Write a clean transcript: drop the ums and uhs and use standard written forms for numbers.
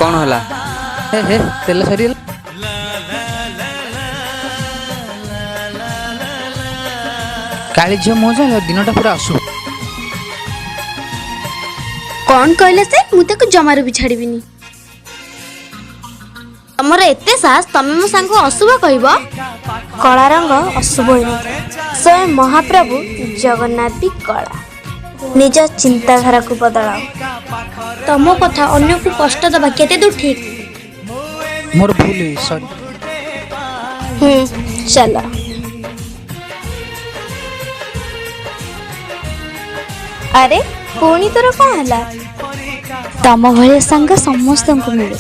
कौन होला? हे हे तेल सरीगला। काली झील मो जा दिनटा पूरा आसु। कौन कहले से मुझे को जमारू भी छाड़बिनी। तमर एते साहस तमे मो सांग अशुभ कहब? कला रंग अशुभ स्वयं महाप्रभु जगन्नाथ भी कला। निज चिंताधारा को बदलाओ। तम कथा अन्य को कष्ट दबा केते दूर ठीक? मोर भूल सॉरी। चलो अरे पुणी तोर कौन है? तम भले सांग समस्त को मिले।